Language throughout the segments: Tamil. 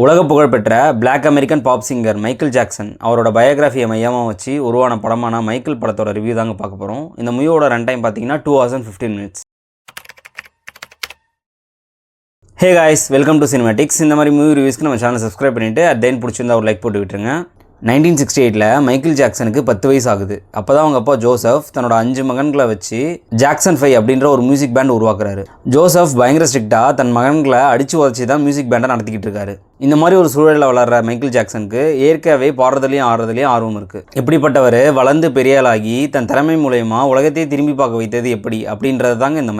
உலக புகழ்பெற்ற black American pop singer Michael Jackson அவரோட பயோகிராஃபியை மையமாக வச்சு உருவான படமான மைக்கேல் படத்தோட ரிவ்யூ தாங்க பார்க்க போகிறோம். இந்த மூவியோட ரன் டைம் பார்த்தீங்கன்னா 2 hours and 15 minutes. Hey guys, welcome to cinematics. இந்த மாதிரி மூவி ரிவ்யூஸ்க்கு நம்ம சேனலை சப்ஸ்கிரைப் பண்ணிவிட்டு அட் பிடிச்சிருந்தா ஒரு லைக் போட்டு விட்டுருங்க. 1968 மைக்கேல் ஜாக்சனுக்கு 10 வயசு ஆகுது. அப்போ தான் அவங்க அப்பா ஜோசப் தன்னோட 5 மகன்களை வச்சு ஜாக்சன் 5 அப்படின்ற ஒரு மியூசிக் பேண்ட் உருவாக்குறாரு. ஜோசப் பயங்கர ஸ்ட்ரிக்டாக தன் மகன்களை அடித்து உதச்சி தான் மியூசிக் பேண்டை நடத்திக்கிட்டு இருக்காரு. இந்த மாதிரி ஒரு சூழலில் வளர்கிற மைக்கேல் ஜாக்சனுக்கு ஏற்கனவே பாடுறதுலையும் ஆடுறதுலையும் ஆர்வம் இருக்குது. இப்படிப்பட்டவர் வளர்ந்து பெரியாளாகி தன் திறமை மூலயமா உலகத்தையே திரும்பி பார்க்க வைத்தது எப்படி அப்படின்றது தாங்க இந்த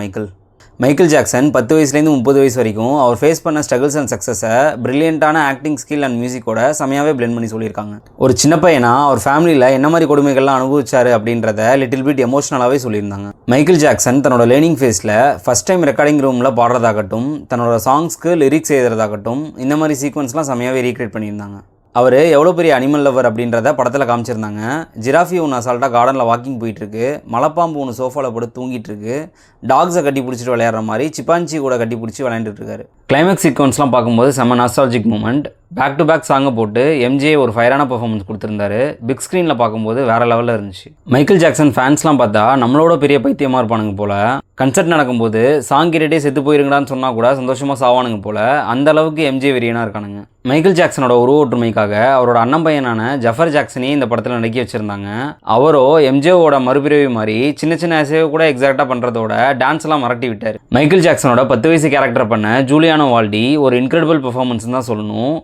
மைக்கேல் ஜாக்சன் 10 வயசுலேருந்து 30 வயசு வரைக்கும் அவர் ஃபேஸ் பண்ண ஸ்ட்ரகிள்ஸ் அண்ட் சக்ஸஸை பிரில்லியண்ட்டான ஆக்டிங் ஸ்கில் அண்ட் மியூசிக்கோட செமையாகவே பிளெண்ட் பண்ணி சொல்லியிருக்காங்க. ஒரு சின்ன பையனா அவர் ஃபேமிலியில் என்ன மாதிரி கொடுமைகள்லாம் அனுபவிச்சாரு அப்படின்றத லிட்டில் பிட் எமோஷனலாகவே சொல்லியிருந்தாங்க. மைக்கேல் ஜாக்சன் தன்னோட லேர்னிங் ஃபேஸில் ஃபஸ்ட் டைம் ரெக்கார்டிங் ரூமில் பாடுறதாகட்டும், தன்னோட சாங்ஸ்க்கு லிரிக்ஸ் எழுதுறதாகட்டும், இந்த மாதிரி சீக்வன்ஸ்லாம் செமையாகவே ரீக்ரியேட் பண்ணியிருந்தாங்க. அவர் எவ்வளோ பெரிய அனிமல் லவர் அப்படின்றத படத்தில் காமிச்சிருந்தாங்க. ஜிராஃபி ஒன்று அசால்ட்டாக கார்டனில் வாக்கிங் போயிட்டுருக்கு, மலைப்பாம்பு ஒன்று சோஃபாவில் போட்டு தூங்கிட்டு இருக்கு, டாக்ஸை கட்டி பிடிச்சிட்டு விளையாடுற மாதிரி சிப்பாஞ்சி கூட கட்டி பிடிச்சி விளையாண்டுட்டு இருக்காரு. கிளைமேக்ஸ் சீக்வன்ஸ்லாம் பார்க்கும்போது செம்ம nostalgic moment. Back to back சாங்கை போட்டு எம்ஜே ஒரு ஃபயரான பர்ஃபார்மன்ஸ் கொடுத்துருந்தாரு. பிக் ஸ்க்ரீனில் பார்க்கும்போது வேறு லெவலில் இருந்துச்சு. மைக்கேல் ஜாக்சன் ஃபேன்ஸ்லாம் பார்த்தா நம்மளோட பெரிய பைத்தியமாக இருப்பானுங்க போல். கன்சர்ட் நடக்கும்போது சாங் கேட்டே செத்து போயிருங்கடான்னு சொன்னால் கூட சந்தோஷமாக சாவானுங்க போல். அந்த அளவுக்கு எம்ஜே வெறியனாக இருக்கானுங்க. மைக்கேல் ஜாக்சனோட உருவ ஒற்றுமைக்காக அவரோட அண்ணன் பையனான ஜஃபர் ஜாக்சனே இந்த படத்தில் நடிக்க வச்சுருந்தாங்க. அவரோ எம்ஜேவோட மறுபிறவி மாதிரி சின்ன சின்ன அசைவை கூட எக்ஸாக்டாக பண்ணுறதோட டான்ஸ்லாம் மறட்டி விட்டார். மைக்கேல் ஜாக்சனோட 10 வயசு கேரக்டர் பண்ண ஜூலியானோ வால்டி ஒரு இன்க்ரெடிபிள் பெர்ஃபார்மன்ஸ் தான் சொல்லணும்.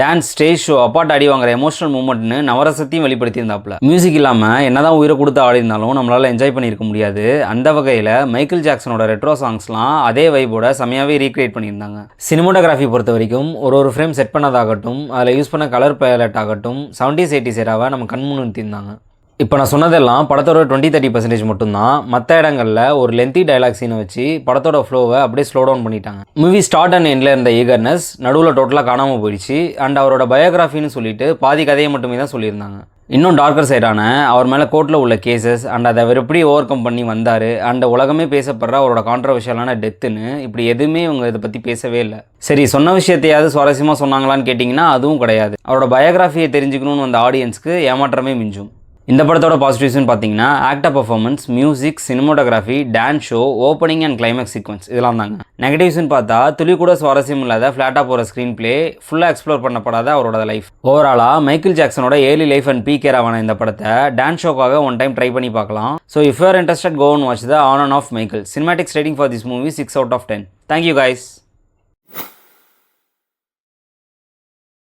டான்ஸ், ஸ்டேஜ் ஷோ, அப்பாட்ட அடி வாங்குற எமோஷனல் மூமெண்ட்னு நவரசத்தையும் வெளிப்படுத்தியிருந்தாப்புல. மியூசிக் இல்லாமல் என்னதான் உயிரை கொடுத்து ஆடி இருந்தாலும் நம்மளால் என்ஜாய் பண்ணியிருக்க முடியாது. அந்த வகையில் மைக்கேல் ஜாக்சனோட ரெட்ரோ சாங்ஸ்லாம் அதே வைபோட செமையாகவே ரீக்ரியேட் பண்ணியிருந்தாங்க. சினிமோட்டோகிராஃபி பொறுத்த வரைக்கும் ஒரு ஃப்ரேம் செட் பண்ணதாகட்டும், அதில் யூஸ் பண்ண கலர் பேலட் ஆகட்டும், 70s 80s ஏராவை நம்ம கண்முன்னு நிறுத்தியிருந்தாங்க. இப்போ நான் சொன்னதெல்லாம் படத்தோட 20-30% மட்டும்தான். மற்ற இடங்களில் ஒரு லென்த்தி டைலாக் சீனை வச்சு படத்தோட ஃப்ளோவை அப்படியே ஸ்லோ டவுன் பண்ணிட்டாங்க. மூவி ஸ்டார்ட் அண்ட் எண்டில் இருந்த ஈகர்னஸ் நடுவில் டோட்டலாக காணாமல் போயிடுச்சு. அண்ட் அவரோட பயோகிராஃபின்னு சொல்லிட்டு பாதி கதையை மட்டுமே தான் சொல்லியிருந்தாங்க. இன்னும் டார்க்கர் சைடான அவர் மேலே கோர்ட்டில் உள்ள கேசஸ் அண்ட் அதை அவர் எப்படி ஓவர் கம் பண்ணி வந்தார் அண்ட் உலகமே பேசப்படுற அவரோட கான்ட்ரவர்ஷியலான டெத்துன்னு இப்படி எதுவுமே இவங்க இதை பற்றி பேசவே இல்லை. சரி, சொன்ன விஷயத்தையாவது சுவாரஸ்யமாக சொன்னாங்களான்னு கேட்டிங்கன்னா அதுவும் கிடையாது. அவரோட பயோகிராஃபியை தெரிஞ்சுக்கணும்னு வந்த ஆடியன்ஸ்க்கு ஏமாற்றமே மிஞ்சும். இந்த படத்தோட பாசிட்டிவ்ஸ்னு பார்த்தீங்கன்னா actor performance, music, cinematography, dance show, opening and climax sequence இதெல்லாம் தாங்க. நெகட்டிவ்ஸ்னு பார்த்தா துளி கூட சுவாரஸ்யம் இல்லாத ஃப்ளாட்டாக போகிற ஸ்க்ரீன் பிளே, ஃபுல்லாக எக்ஸ்ப்ளோர் பண்ணப்படாத அவரோட லைஃப். ஓவராலாக மைக்கேல் ஜாக்சனோட ஏர்லி லைஃப் அண்ட் பீக் ஏராவான இந்த படத்தை டான்ஸ் ஷோக்காக ஒன் டைம் ட்ரை பண்ணி பார்க்கலாம். So if you are interested, go and watch the on and off Michael. Cinematics rating for this movie 6 out of 10. Thank you guys.